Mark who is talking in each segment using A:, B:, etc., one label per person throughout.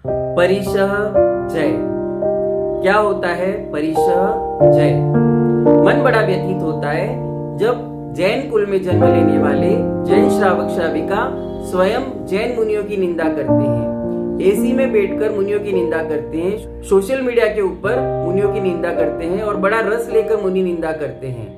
A: परिशः जय। क्या होता है परिशः जय? मन बड़ा व्यथित होता है जब जैन कुल में जन्म लेने वाले जैन श्रावक श्राविका स्वयं जैन मुनियों की निंदा करते हैं, एसी में बैठकर मुनियों की निंदा करते हैं, सोशल मीडिया के ऊपर मुनियों की निंदा करते हैं और बड़ा रस लेकर मुनि निंदा करते हैं।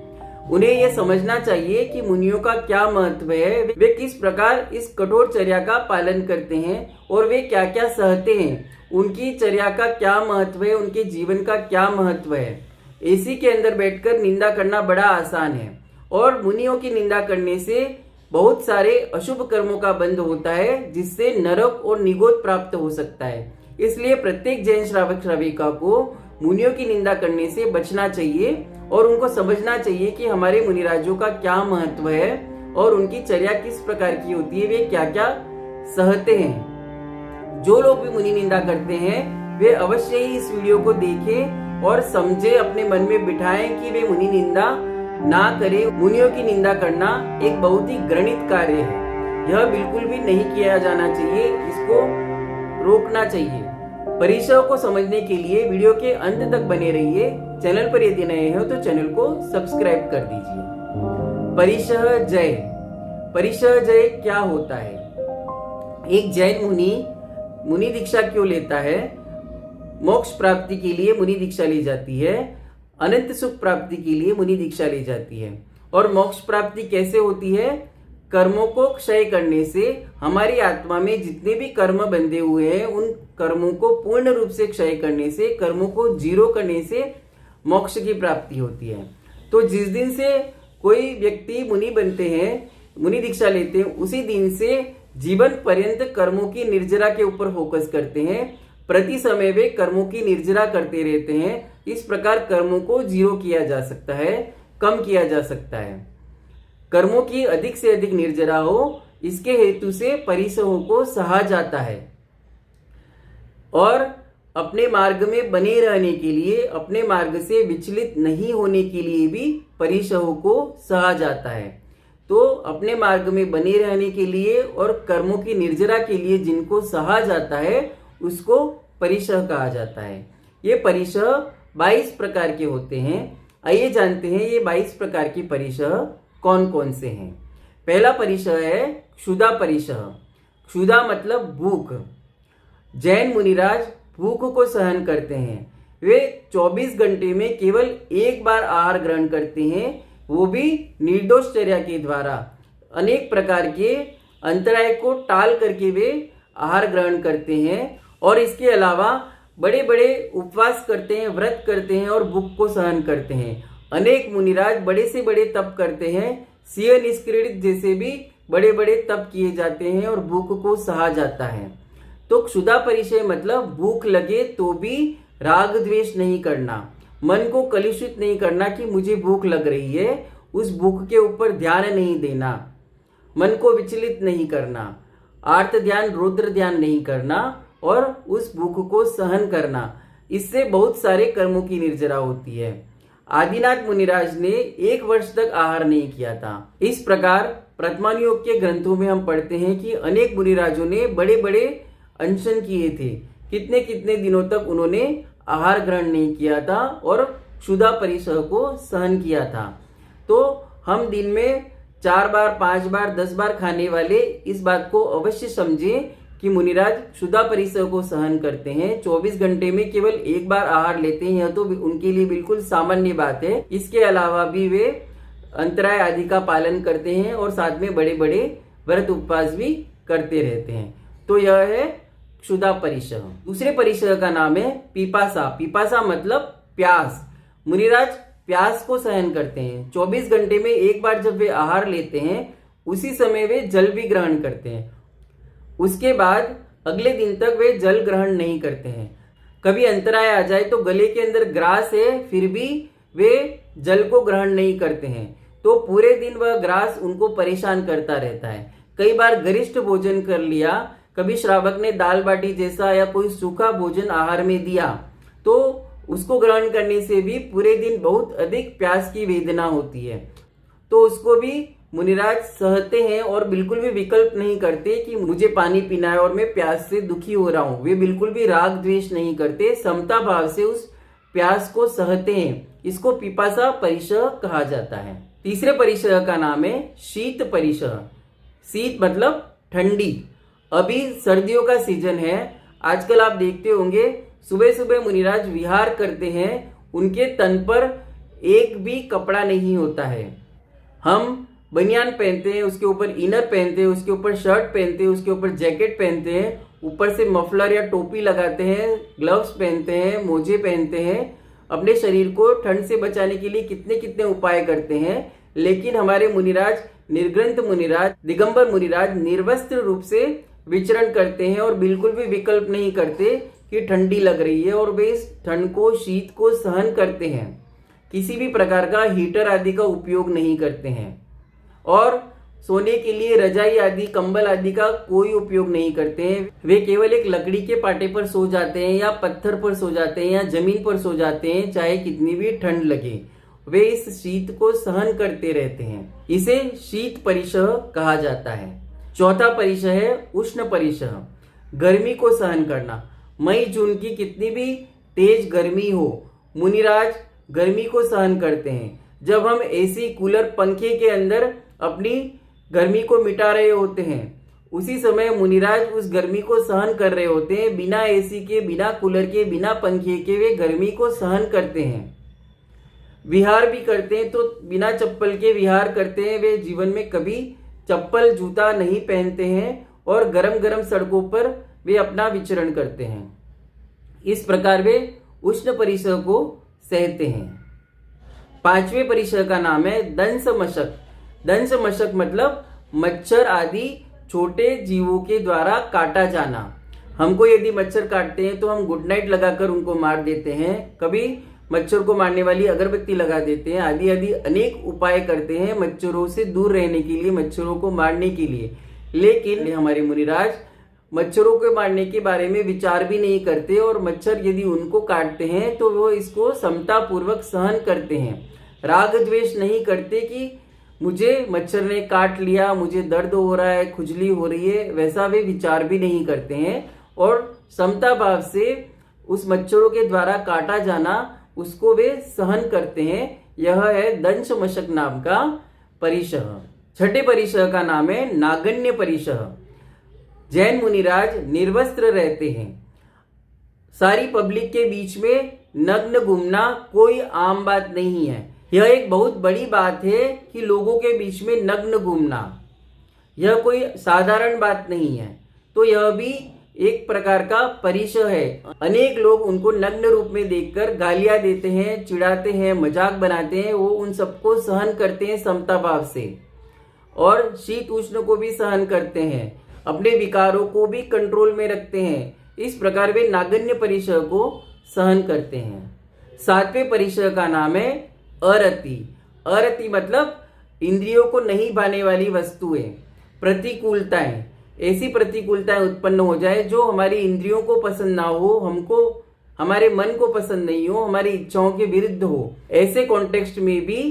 A: उन्हें यह समझना चाहिए कि मुनियों का क्या महत्व है, वे किस प्रकार इस कठोर चर्या का पालन करते हैं और वे क्या क्या सहते हैं, उनकी चर्या का क्या महत्व है, उनके जीवन का क्या महत्व है। एसी के अंदर बैठकर निंदा करना बड़ा आसान है और मुनियों की निंदा करने से बहुत सारे अशुभ कर्मों का बंध होता है, जिससे नरक और निगोद प्राप्त हो सकता है। इसलिए प्रत्येक जैन श्रावक श्राविका को मुनियों की निंदा करने से बचना चाहिए और उनको समझना चाहिए कि हमारे मुनिराजों का क्या महत्व है और उनकी चर्या किस प्रकार की होती है, वे क्या क्या सहते हैं। जो लोग भी मुनि निंदा करते हैं वे अवश्य ही इस वीडियो को देखें और समझे, अपने मन में बिठाएं कि वे मुनि निंदा ना करें। मुनियों की निंदा करना एक बहुत ही घृणित कार्य है, यह बिल्कुल भी नहीं किया जाना चाहिए, इसको रोकना चाहिए। परिशः को समझने के लिए वीडियो के अंत तक बने रहिए। चैनल पर यदि नए हो तो चैनल को सब्सक्राइब कर दीजिए। परिशः जय। परिशः जय क्या होता है? एक जैन मुनि दीक्षा क्यों लेता है? मोक्ष प्राप्ति के लिए मुनि दीक्षा ली जाती है, अनंत सुख प्राप्ति के लिए मुनि दीक्षा ली जाती है। और मोक्ष प्राप्ति कैसे होती है? कर्मों को क्षय करने से। हमारी आत्मा में जितने भी कर्म बंधे हुए हैं उन कर्मों को पूर्ण रूप से क्षय करने से, कर्मों को जीरो करने से मोक्ष की प्राप्ति होती है। तो जिस दिन से कोई व्यक्ति मुनि बनते हैं, मुनि दीक्षा लेते हैं, उसी दिन से जीवन पर्यंत कर्मों की निर्जरा के ऊपर फोकस करते हैं। प्रति समय वे कर्मों की निर्जरा करते रहते हैं। इस प्रकार कर्मों को जीरो किया जा सकता है, कम किया जा सकता है। कर्मों की अधिक से अधिक निर्जरा हो, इसके हेतु से परिशहों को सहा जाता है। और अपने मार्ग में बने रहने के लिए, अपने मार्ग से विचलित नहीं होने के लिए भी परिशहों को सहा जाता है। तो अपने मार्ग में बने रहने के लिए और कर्मों की निर्जरा के लिए जिनको सहा जाता है उसको परिशः कहा जाता है। ये परिशः 22 प्रकार के होते हैं। आइए जानते हैं ये 22 प्रकार की परिशः कौन कौन से हैं। पहला परिशः है क्षुधा परिशः। क्षुधा मतलब भूख। जैन मुनिराज भूख को सहन करते हैं। वे 24 घंटे में केवल एक बार आहार ग्रहण करते हैं, वो भी निर्दोष चर्या के द्वारा। अनेक प्रकार के अंतराय को टाल करके वे आहार ग्रहण करते हैं और इसके अलावा बड़े बड़े उपवास करते हैं, व्रत करते हैं और भूख को सहन करते हैं। अनेक मुनिराज बड़े से बड़े तप करते हैं, सिंह निष्क्रीडित जैसे भी बड़े बड़े तप किए जाते हैं और भूख को सहा जाता है। तो क्षुधा परिशय मतलब भूख लगे तो भी राग द्वेष नहीं करना, मन को कलुषित नहीं करना कि मुझे भूख लग रही है, उस भूख के ऊपर ध्यान नहीं देना, मन को विचलित नहीं करना, आर्त ध्यान रुद्र ध्यान नहीं करना और उस भूख को सहन करना। इससे बहुत सारे कर्मों की निर्जरा होती है। आदिनाथ मुनिराज ने 1 वर्ष तक आहार नहीं किया था। इस प्रकार प्रथमान योग के ग्रंथों में हम पढ़ते हैं कि अनेक मुनिराजों ने बड़े बड़े अनशन किए थे, कितने कितने दिनों तक उन्होंने आहार ग्रहण नहीं किया था और क्षुधा परिशः को सहन किया था। तो हम दिन में 4 बार 5 बार 10 बार खाने वाले इस बात को अवश्य समझें कि मुनिराज क्षुधा परिशः को सहन करते हैं। 24 घंटे में केवल एक बार आहार लेते हैं, यह तो उनके लिए बिल्कुल सामान्य बात है। इसके अलावा भी वे अंतराय आदि का पालन करते हैं और साथ में बड़े बड़े व्रत उपवास भी करते रहते हैं। तो यह है क्षुधा परिशः। दूसरे परिशः का नाम है पिपासा। पिपासा मतलब प्यास। मुनिराज प्यास को सहन करते हैं। 24 घंटे में एक बार जब वे आहार लेते हैं उसी समय वे जल भी ग्रहण करते हैं। उसके बाद अगले दिन तक वे जल ग्रहण नहीं करते हैं। कभी अंतराय आ जाए तो गले के अंदर ग्रास है फिर भी वे जल को ग्रहण नहीं करते हैं, तो पूरे दिन वह ग्रास उनको परेशान करता रहता है। कई बार गरिष्ठ भोजन कर लिया, कभी श्रावक ने दाल बाटी जैसा या कोई सूखा भोजन आहार में दिया तो उसको ग्रहण करने से भी पूरे दिन बहुत अधिक प्यास की वेदना होती है, तो उसको भी मुनिराज सहते हैं और बिल्कुल भी विकल्प नहीं करते कि मुझे पानी पीना है और मैं प्यास से दुखी हो रहा हूं। वे बिल्कुल भी राग द्वेष नहीं करते, समता भाव से उस प्यास को सहते हैं। इसको पिपासा परिसह कहा जाता है। तीसरे परिसह का नाम है शीत परिसह। शीत मतलब ठंडी। अभी सर्दियों का सीजन है। आजकल आप देखते होंगे सुबह सुबह मुनिराज विहार करते हैं, उनके तन पर एक भी कपड़ा नहीं होता है। हम बनियान पहनते हैं, उसके ऊपर इनर पहनते हैं, उसके ऊपर शर्ट पहनते हैं, उसके ऊपर जैकेट पहनते हैं, ऊपर से मफलर या टोपी लगाते हैं, ग्लव्स पहनते हैं, मोजे पहनते हैं। अपने शरीर को ठंड से बचाने के लिए कितने कितने उपाय करते हैं। लेकिन हमारे मुनिराज, निर्ग्रंथ मुनिराज, दिगंबर मुनिराज निर्वस्त्र रूप से विचरण करते हैं और बिल्कुल भी विकल्प नहीं करते कि ठंडी लग रही है, और वे इस ठंड को, शीत को सहन करते हैं। किसी भी प्रकार का हीटर आदि का उपयोग नहीं करते हैं और सोने के लिए रजाई आदि, कंबल आदि का कोई उपयोग नहीं करते हैं। वे केवल एक लकड़ी के पाटे पर सो जाते हैं या पत्थर पर सो जाते हैं या जमीन पर सो जाते हैं, चाहे कितनी भी ठंड लगे। वे इस शीत को सहन करते रहते हैं। इसे शीत परिसह कहा जाता है। चौथा परिसह है उष्ण परिसह, गर्मी को सहन करना। मई जून की कितनी भी तेज गर्मी हो, मुनिराज गर्मी को सहन करते हैं। जब हम एसी, कूलर, पंखे के अंदर अपनी गर्मी को मिटा रहे होते हैं, उसी समय मुनिराज उस गर्मी को सहन कर रहे होते हैं। बिना एसी के, बिना कूलर के, बिना पंखे के वे गर्मी को सहन करते हैं। विहार भी करते हैं तो बिना चप्पल के विहार करते हैं। वे जीवन में कभी चप्पल, जूता नहीं पहनते हैं और गरम गरम सड़कों पर वे अपना विचरण करते हैं। इस प्रकार वे उष्ण परिसह को सहते हैं। पांचवें परिसह का नाम है दंश मशक। दंश मशक मतलब मच्छर आदि छोटे जीवों के द्वारा काटा जाना। हमको यदि मच्छर काटते हैं तो हम गुड नाइट लगाकर उनको मार देते हैं, कभी मच्छर को मारने वाली अगरबत्ती लगा देते हैं, आदि आदि अनेक उपाय करते हैं मच्छरों से दूर रहने के लिए, मच्छरों को मारने के लिए। लेकिन हमारे मुनिराज मच्छरों को मारने के बारे में विचार भी नहीं करते और मच्छर यदि उनको काटते हैं तो वो इसको समता पूर्वक सहन करते हैं। राग द्वेष नहीं करते कि मुझे मच्छर ने काट लिया, मुझे दर्द हो रहा है, खुजली हो रही है, वैसा वे विचार भी नहीं करते हैं और समता भाव से उस मच्छरों के द्वारा काटा जाना उसको वे सहन करते हैं। यह है दंश मशक नाम का परिसह। छठे परिसह का नाम है नागण्य परिसह। जैन मुनिराज निर्वस्त्र रहते हैं। सारी पब्लिक के बीच में नग्न घूमना कोई आम बात नहीं है। यह एक बहुत बड़ी बात है कि लोगों के बीच में नग्न घूमना, यह कोई साधारण बात नहीं है। तो यह भी एक प्रकार का परिसह है। अनेक लोग उनको नग्न रूप में देखकर गालियां देते हैं, चिढ़ाते हैं, मजाक बनाते हैं। वो उन सबको सहन करते हैं समता भाव से और शीत उष्ण को भी सहन करते हैं, अपने विकारों को भी कंट्रोल में रखते हैं। इस प्रकार वे नागण्य परिसह को सहन करते हैं। सातवें परिसह का नाम है अरति। अरति मतलब इंद्रियों को नहीं भाने वाली वस्तुएं, प्रतिकूलताएं। ऐसी प्रतिकूलताएं उत्पन्न हो जाए जो हमारी इंद्रियों को पसंद ना हो, हमको, हमारे मन को पसंद नहीं हो, हमारी इच्छाओं के विरुद्ध हो, ऐसे कॉन्टेक्स्ट में भी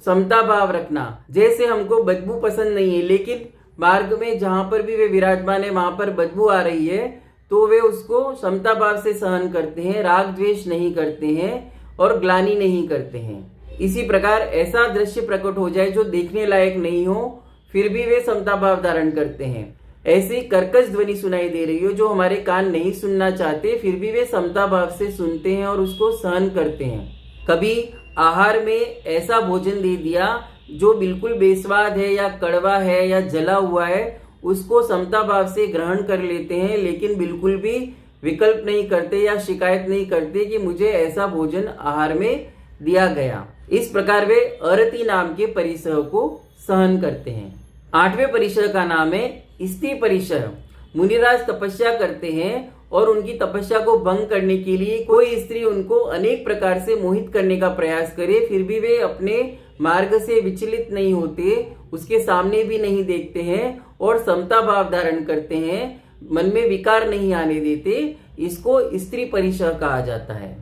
A: समता भाव रखना। जैसे हमको बदबू पसंद नहीं है लेकिन मार्ग में जहां पर भी वे विराजमान है वहां पर बदबू आ रही है तो वे उसको समता भाव से सहन करते हैं, राग द्वेष नहीं करते हैं और ग्लानि नहीं करते हैं। इसी प्रकार ऐसा दृश्य प्रकट हो जाए जो देखने लायक नहीं हो, फिर भी वे समता भाव धारण करते हैं। ऐसी कर्कश ध्वनि सुनाई दे रही हो जो हमारे कान नहीं सुनना चाहते, फिर भी वे समता भाव से सुनते हैं और उसको सहन करते हैं। कभी आहार में ऐसा भोजन दे दिया जो बिल्कुल बेस्वाद है या कड़वा है या जला हुआ है, उसको समता भाव से ग्रहण कर लेते हैं, लेकिन बिल्कुल भी विकल्प नहीं करते या शिकायत नहीं करते कि मुझे ऐसा भोजन आहार में दिया गया। इस प्रकार वे अरति नाम के परिसह को सहन करते हैं। आठवें परिसह का नाम है स्त्री परिसह। मुनिराज तपस्या करते हैं और उनकी तपस्या को भंग करने के लिए कोई स्त्री उनको अनेक प्रकार से मोहित करने का प्रयास करे, फिर भी वे अपने मार्ग से विचलित नहीं होते, उसके सामने भी नहीं देखते हैं और समता भाव धारण करते हैं, मन में विकार नहीं आने देते। इसको स्त्री परिसह कहा जाता है।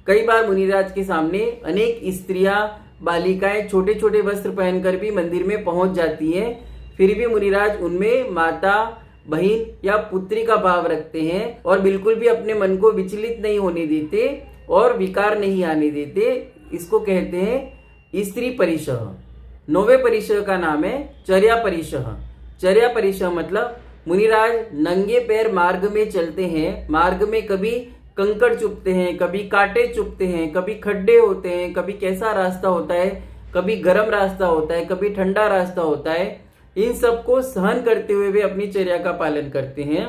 A: कई बार मुनिराज के सामने अनेक स्त्रियां बालिकाएं छोटे छोटे वस्त्र पहनकर भी मंदिर में पहुंच जाती हैं, फिर भी मुनिराज उनमें माता, बहन या पुत्री का भाव रखते हैं और बिल्कुल भी अपने मन को विचलित नहीं होने देते और विकार नहीं आने देते। इसको कहते हैं स्त्री परिशह। 9वें परिशह का नाम है चर्या परिशह। चर्या परिशह मतलब मुनिराज नंगे पैर मार्ग में चलते हैं। मार्ग में कभी कंकड़ चुभते हैं, कभी कांटे चुभते हैं, कभी खड्डे होते हैं, कभी कैसा रास्ता होता है, कभी गर्म रास्ता होता है, कभी ठंडा रास्ता होता है। इन सब को सहन करते हुए वे अपनी चर्या का पालन करते हैं।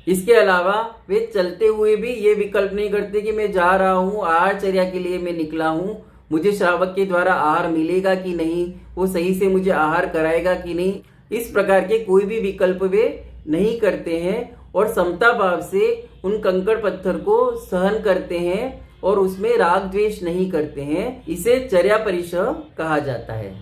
A: इसके अलावा वे चलते हुए भी ये विकल्प नहीं करते कि मैं जा रहा हूँ, आहार चर्या के लिए मैं निकला हूँ, मुझे श्रावक के द्वारा आहार मिलेगा कि नहीं, वो सही से मुझे आहार कराएगा कि नहीं। इस प्रकार के कोई भी विकल्प वे नहीं करते हैं और समता भाव से उन कंकड़ पत्थर को सहन करते हैं और उसमें राग द्वेष नहीं करते हैं। इसे चर्या परिशह कहा जाता है।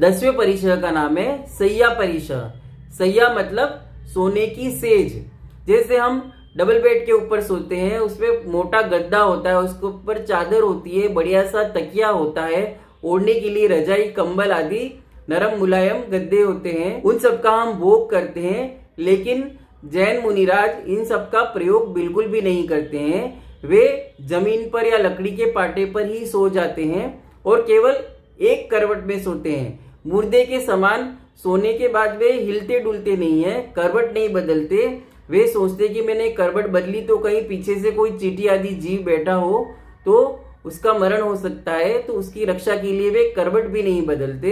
A: 10वें परिशह का नाम है सैया परिशह। सैया मतलब सोने की सेज। जैसे हम डबल बेड के ऊपर सोते हैं, उसमें मोटा गद्दा होता है, उसके ऊपर चादर होती है, बढ़िया सा तकिया होता है, ओढ़ने के लिए रजाई, कंबल आदि नरम मुलायम गद्दे होते हैं, उन सब का हम भोग करते हैं। लेकिन जैन मुनिराज इन सब का प्रयोग बिल्कुल भी नहीं करते हैं। वे जमीन पर या लकड़ी के पाटे पर ही सो जाते हैं और केवल एक करवट में सोते हैं। मुर्दे के समान सोने के बाद वे हिलते डुलते नहीं है, करवट नहीं बदलते। वे सोचते कि मैंने करवट बदली तो कहीं पीछे से कोई चींटी आदि जीव बैठा हो तो उसका मरण हो सकता है, तो उसकी रक्षा के लिए वे करवट भी नहीं बदलते,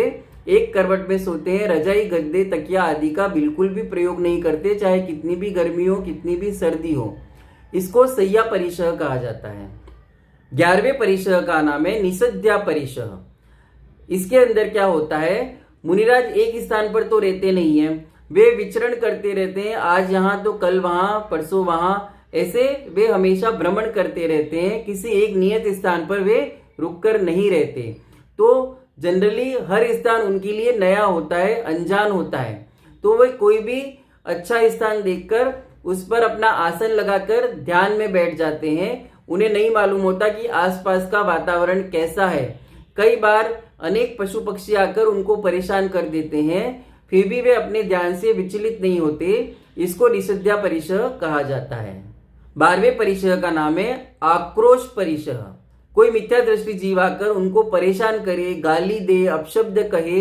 A: एक करवट में सोते हैं। रजाई, गद्दे, तकिया आदि का बिल्कुल भी प्रयोग नहीं करते, चाहे कितनी भी गर्मी हो, कितनी भी सर्दी हो। इसको सैया परिशह कहा जाता है। 11वें परिशह का नाम है निषद्या परिशह। इसके अंदर क्या होता है, मुनिराज एक स्थान पर तो रहते नहीं है, वे विचरण करते रहते हैं, आज यहाँ तो कल वहां, परसों वहां, ऐसे वे हमेशा भ्रमण करते रहते हैं। किसी एक नियत स्थान पर वे रुककर नहीं रहते। तो जनरली हर स्थान उनके लिए नया होता है, अनजान होता है, तो वे कोई भी अच्छा स्थान देखकर उस पर अपना आसन लगाकर ध्यान में बैठ जाते हैं। उन्हें नहीं मालूम होता कि आसपास का वातावरण कैसा है। कई बार अनेक पशु पक्षी आकर उनको परेशान कर देते हैं, फिर भी वे अपने ध्यान से विचलित नहीं होते। इसको निषद्या परिशह कहा जाता है। 12वें परिशह का नाम है आक्रोश परिशह। कोई मिथ्या दृष्टि जीव आकर उनको परेशान करे, गाली दे, अपशब्द कहे,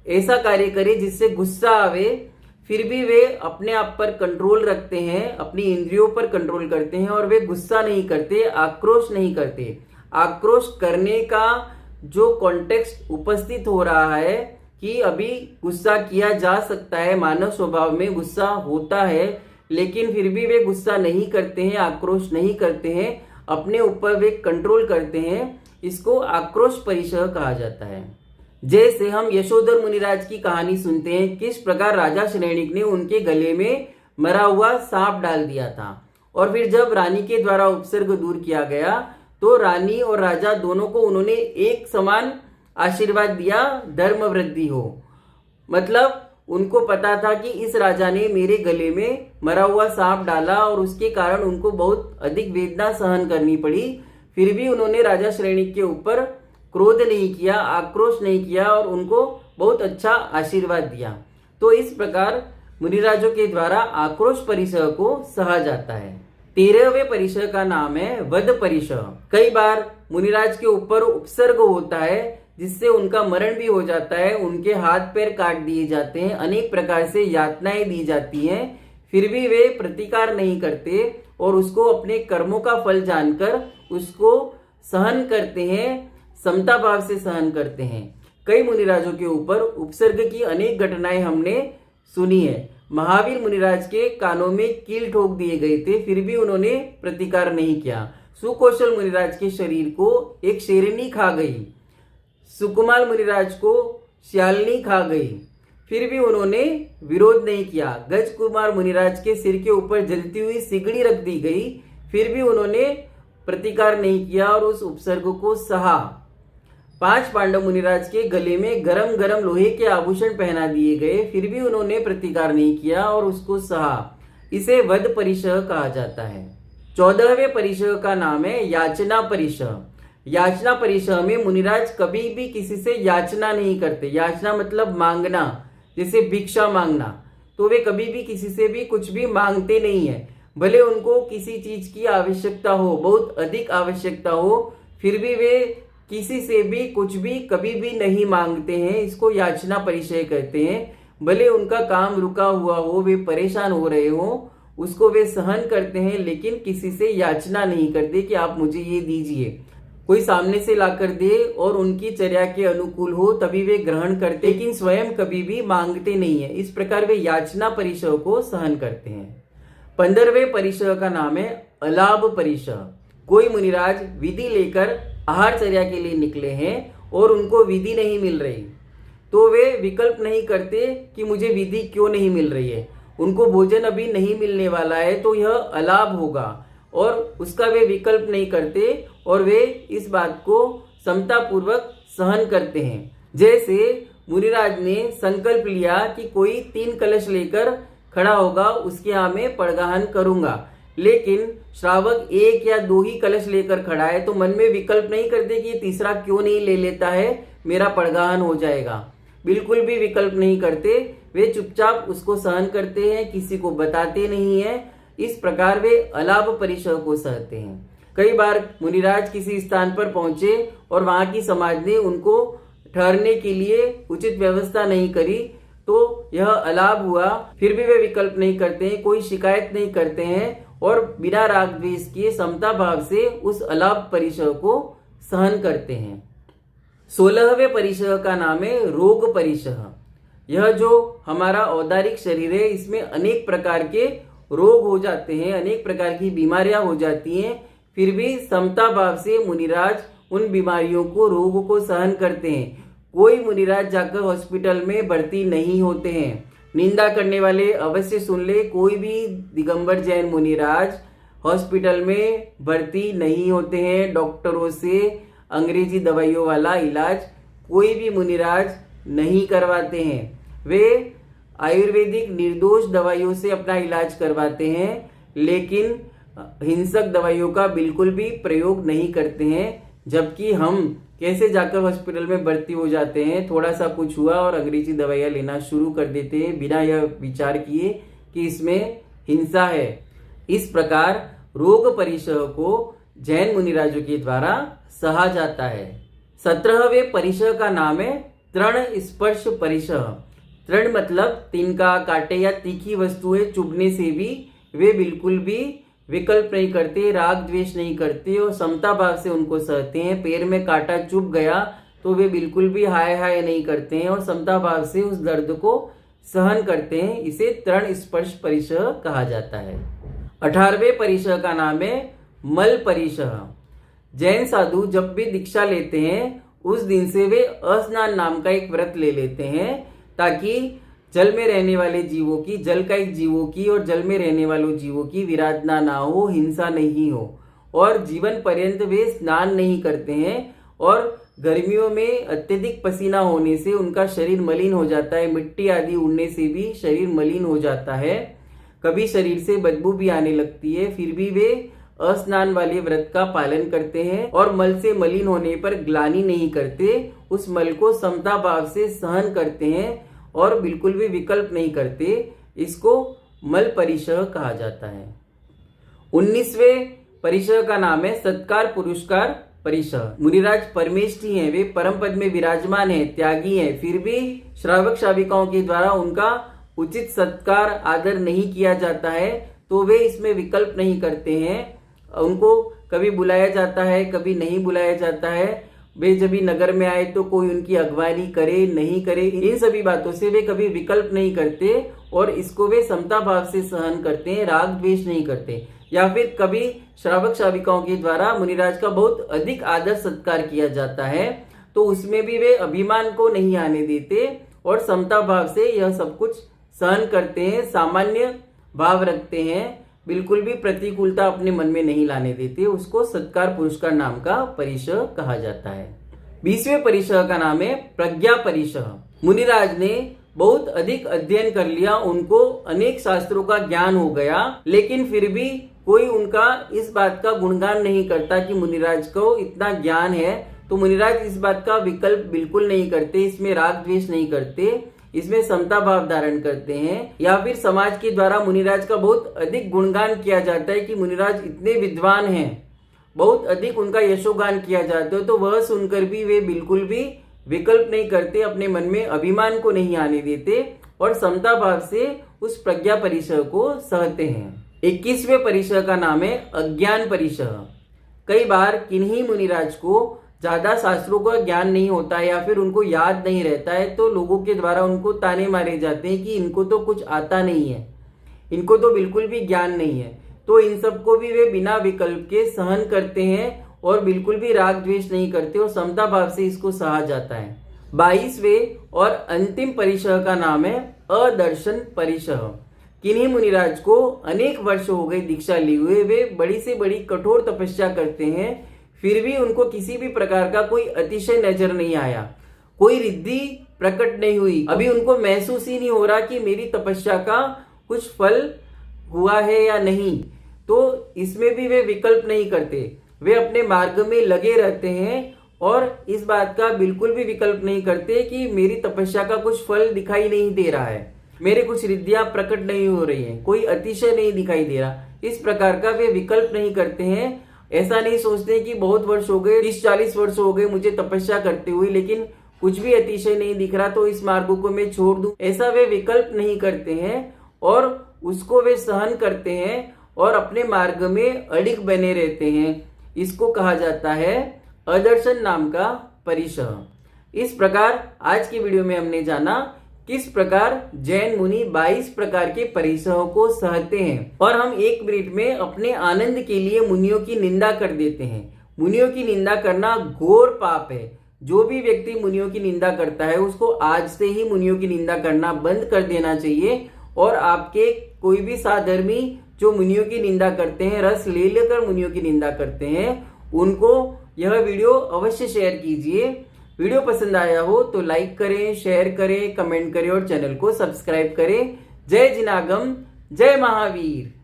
A: ऐसा कार्य करे जिससे गुस्सा आवे, फिर भी वे अपने आप पर कंट्रोल रखते हैं, अपनी इंद्रियों पर कंट्रोल करते हैं और वे गुस्सा नहीं करते, आक्रोश नहीं करते। आक्रोश करने का जो कॉन्टेक्स्ट उपस्थित हो रहा है कि अभी गुस्सा किया जा सकता है, मानव स्वभाव में गुस्सा होता है, लेकिन फिर भी वे गुस्सा नहीं करते हैं, आक्रोश नहीं करते हैं, अपने ऊपर वे कंट्रोल करते हैं। इसको आक्रोश परिशह कहा जाता है। जैसे हम यशोधर मुनिराज की कहानी सुनते हैं, किस प्रकार राजा श्रेणिक ने उनके गले में मरा हुआ सांप डाल दिया था और फिर जब रानी के द्वारा उपसर्ग दूर किया गया तो रानी और राजा दोनों को उन्होंने एक समान आशीर्वाद दिया, धर्म वृद्धि हो। मतलब उनको पता था कि इस राजा ने मेरे गले में मरा हुआ सांप डाला और उसके कारण उनको बहुत अधिक वेदना सहन करनी पड़ी, फिर भी उन्होंने राजा श्रेणिक के ऊपर क्रोध नहीं किया, आक्रोश नहीं किया और उनको बहुत अच्छा आशीर्वाद दिया। तो इस प्रकार मुनिराजों के द्वारा आक्रोश परिशह को सहा जाता है। 13वें परिशह का नाम है वध परिशह। कई बार मुनिराज के ऊपर उपसर्ग होता है जिससे उनका मरण भी हो जाता है, उनके हाथ पैर काट दिए जाते हैं, अनेक प्रकार से यातनाएं दी जाती हैं, फिर भी वे प्रतिकार नहीं करते और उसको अपने कर्मों का फल जानकर उसको सहन करते हैं, समता भाव से सहन करते हैं। कई मुनिराजों के ऊपर उपसर्ग की अनेक घटनाएं हमने सुनी है। महावीर मुनिराज के कानों में कील ठोक दिए गए थे, फिर भी उन्होंने प्रतिकार नहीं किया। सुकौशल मुनिराज के शरीर को एक शेरनी खा गई, सुकुमाल मुनिराज को श्यालनी खा गई, फिर भी उन्होंने विरोध नहीं किया। गज कुमार मुनिराज के सिर के ऊपर जलती हुई सिगड़ी रख दी गई, फिर भी उन्होंने प्रतिकार नहीं किया और उस उपसर्ग को सहा। 5 पांडव मुनिराज के गले में गरम गरम लोहे के आभूषण पहना दिए गए, फिर भी उन्होंने प्रतिकार नहीं किया और उसको सहा। इसे वध परिशह कहा जाता है। 14वें परिशह का नाम है याचना परिशह। याचना परिसह में मुनिराज कभी भी किसी से याचना नहीं करते। याचना मतलब मांगना, जैसे भिक्षा मांगना। तो वे कभी भी किसी से भी कुछ भी मांगते नहीं है। भले उनको किसी चीज की आवश्यकता हो, बहुत अधिक आवश्यकता हो, फिर भी वे किसी से भी कुछ भी कभी भी नहीं मांगते हैं। इसको याचना परिचय कहते हैं। भले उनका काम रुका हुआ हो, वे परेशान हो रहे हो, उसको वे सहन करते हैं, लेकिन किसी से याचना नहीं करते कि आप मुझे ये दीजिए। कोई सामने से लाकर दे और उनकी चर्या के अनुकूल हो तभी वे ग्रहण करते, लेकिन स्वयं कभी भी मांगते नहीं है। इस प्रकार वे याचना परिसह को सहन करते हैं। 15वें परिसह का नाम है अलाभ परिसह। कोई मुनिराज विधि लेकर आहार चर्या के लिए निकले हैं और उनको विधि नहीं मिल रही, तो वे विकल्प नहीं करते कि मुझे विधि क्यों नहीं मिल रही है। उनको भोजन अभी नहीं मिलने वाला है तो यह अलाभ होगा, और उसका वे विकल्प नहीं करते और वे इस बात को समता पूर्वक सहन करते हैं। जैसे मुनिराज ने संकल्प लिया कि कोई 3 कलश लेकर खड़ा होगा, उसके यहाँ मैं पड़गाहन करूंगा, लेकिन श्रावक 1 या 2 ही कलश लेकर खड़ा है, तो मन में विकल्प नहीं करते कि तीसरा क्यों नहीं ले लेता है, मेरा पड़गाहन हो जाएगा। बिल्कुल भी विकल्प नहीं करते, वे चुपचाप उसको सहन करते हैं, किसी को बताते नहीं है। इस प्रकार वे अलाभ परिसह को सहते हैं। कई बार मुनिराज किसी स्थान पर पहुंचे और वहां की समाज ने उनको ठहरने के लिए उचित व्यवस्था नहीं करी, तो यह अलाभ हुआ। फिर भी वे विकल्प नहीं करते हैं, कोई शिकायत नहीं करते हैं और बिना राग द्वेष किए समता भाव से उस अलाभ परिसह को सहन करते हैं। 16वें परिसह का नाम है रोग परिसह। यह जो हमारा औदारिक शरीर है, इसमें अनेक प्रकार के रोग हो जाते हैं, अनेक प्रकार की बीमारियां हो जाती हैं, फिर भी समता भाव से मुनिराज उन बीमारियों को, रोग को सहन करते हैं। कोई मुनिराज जाकर हॉस्पिटल में भर्ती नहीं होते हैं। निंदा करने वाले अवश्य सुन ले, कोई भी दिगंबर जैन मुनिराज हॉस्पिटल में भर्ती नहीं होते हैं। डॉक्टरों से अंग्रेजी दवाइयों वाला इलाज कोई भी मुनिराज नहीं करवाते हैं। वे आयुर्वेदिक निर्दोष दवाइयों से अपना इलाज करवाते हैं, लेकिन हिंसक दवाइयों का बिल्कुल भी प्रयोग नहीं करते हैं। जबकि हम कैसे जाकर हॉस्पिटल में भर्ती हो जाते हैं, थोड़ा सा कुछ हुआ और अंग्रेजी दवाइयाँ लेना शुरू कर देते हैं बिना यह विचार किए कि इसमें हिंसा है। इस प्रकार रोग परिसह को जैन मुनिराजों के द्वारा सहा जाता है। 17वें परिसह का नाम है तृण स्पर्श परिसह। तृण मतलब तिनका, कांटे या तीखी वस्तुएं चुभने से भी वे बिल्कुल भी विकल्प नहीं करते, राग द्वेष नहीं करते और समता भाव से उनको सहते हैं। पैर में कांटा चुभ गया तो वे बिल्कुल भी हाय हाय नहीं करते हैं और समता भाव से उस दर्द को सहन करते हैं। इसे तृण स्पर्श परिसह कहा जाता है। 18वें परिसह का नाम है मल परिसह। जैन साधु जब भी दीक्षा लेते हैं उस दिन से वे अस्नान नाम का एक व्रत ले लेते हैं, ताकि जल में रहने वाले जीवों की, जल का एक जीवों की और जल में रहने वालों जीवों की विराधना ना हो, हिंसा नहीं हो, और जीवन पर्यंत वे स्नान नहीं करते हैं। और गर्मियों में अत्यधिक पसीना होने से उनका शरीर मलिन हो जाता है, मिट्टी आदि उड़ने से भी शरीर मलिन हो जाता है, कभी शरीर से बदबू भी आने लगती है। फिर भी वे अस्नान वाले व्रत का पालन करते हैं और मल से मलिन होने पर ग्लानि नहीं करते, उस मल को समता भाव से सहन करते हैं और बिल्कुल भी विकल्प नहीं करते। इसको मल परिसह कहा जाता है। 19वें परिसह का नाम है सत्कार पुरस्कार परिसह। मुनिराज परमेष्ठी हैं, वे परम पद में विराजमान हैं, त्यागी हैं, फिर भी श्रावक श्राविकाओं के द्वारा उनका उचित सत्कार आदर नहीं किया जाता है, तो वे इसमें विकल्प नहीं करते हैं। उनको कभी बुलाया जाता है, कभी नहीं बुलाया जाता है। वे जब भी नगर में आए तो कोई उनकी अगवानी करे नहीं करे, इन सभी बातों से वे कभी विकल्प नहीं करते और इसको वे समता भाव से सहन करते हैं, राग द्वेष नहीं करते। या फिर कभी श्रावक श्राविकाओं के द्वारा मुनिराज का बहुत अधिक आदर सत्कार किया जाता है, तो उसमें भी वे अभिमान को नहीं आने देते और समता भाव से यह सब कुछ सहन करते हैं, सामान्य भाव रखते हैं, बिल्कुल भी प्रतिकूलता अपने मन में नहीं लाने देते। उसको सत्कार पुरस्कार नाम का परिसह कहा जाता है। 20वें परिसह का नाम है प्रज्ञा परिसह। मुनिराज ने बहुत अधिक अध्ययन कर लिया, उनको अनेक शास्त्रों का ज्ञान हो गया, लेकिन फिर भी कोई उनका इस बात का गुणगान नहीं करता कि मुनिराज को इतना ज्ञान है। तो मुनिराज इस बात का विकल्प बिल्कुल नहीं करते, इसमें राग द्वेष नहीं करते, इसमें समता भाव धारण करते हैं। या फिर समाज के द्वारा मुनिराज का बहुत अधिक गुणगान किया जाता है कि मुनिराज इतने विद्वान हैं, बहुत अधिक उनका यशोगान किया जाता है। तो वह सुनकर भी वे बिल्कुल भी विकल्प नहीं करते, अपने मन में अभिमान को नहीं आने देते और समता भाव से उस प्रज्ञा परिसह को सहते हैं। 21वें परिसह का नाम है अज्ञान परिसह। कई बार किन्हीं मुनिराज को ज्यादा शास्त्रों का ज्ञान नहीं होता है या फिर उनको याद नहीं रहता है, तो लोगों के द्वारा उनको ताने मारे जाते हैं कि इनको तो कुछ आता नहीं है, इनको तो बिल्कुल भी ज्ञान नहीं है। तो इन सबको भी वे बिना विकल्प के सहन करते हैं और बिल्कुल भी राग द्वेष नहीं करते और समता भाव से इसको सहा जाता है। 22वें और अंतिम परिसह का नाम है अदर्शन परिसह। किन्हीं मुनिराज को अनेक वर्ष हो गए दीक्षा लिए हुए, वे बड़ी से बड़ी कठोर तपस्या करते हैं, फिर भी उनको किसी भी प्रकार का कोई अतिशय नजर नहीं आया, कोई रिद्धि प्रकट नहीं हुई। अभी उनको महसूस ही नहीं हो रहा कि मेरी तपस्या का कुछ फल हुआ है या नहीं। तो इसमें भी वे विकल्प नहीं करते, वे अपने मार्ग में लगे रहते हैं और इस बात का बिल्कुल भी विकल्प नहीं करते कि मेरी तपस्या का कुछ फल दिखाई नहीं दे रहा है, मेरे कुछ रिद्धियां प्रकट नहीं हो रही हैं, कोई अतिशय नहीं दिखाई दे रहा। इस प्रकार का वे विकल्प नहीं करते हैं। ऐसा नहीं सोचते कि बहुत वर्ष हो गए, 30-40 वर्ष हो गए मुझे तपस्या करते हुए, लेकिन कुछ भी अतिशय नहीं दिख रहा तो इस मार्ग को मैं छोड़ दूं। ऐसा वे विकल्प नहीं करते हैं और उसको वे सहन करते हैं और अपने मार्ग में अडिग बने रहते हैं। इसको कहा जाता है अदर्शन नाम का परिसह। इस प्रकार आज की वीडियो में हमने जाना किस प्रकार जैन मुनि 22 प्रकार के परिसहों को सहते हैं। और हम 1 मिनट में अपने आनंद के लिए मुनियों की निंदा कर देते हैं। मुनियों की निंदा करना घोर पाप है। जो भी व्यक्ति मुनियों की निंदा करता है उसको आज से ही मुनियों की निंदा करना बंद कर देना चाहिए। और आपके कोई भी साधर्मी जो मुनियों की निंदा करते हैं, रस ले लेकर मुनियों की निंदा करते हैं, उनको यह वीडियो अवश्य शेयर कीजिए। वीडियो पसंद आया हो तो लाइक करें, शेयर करें, कमेंट करें और चैनल को सब्सक्राइब करें। जय जिनागम, जय महावीर।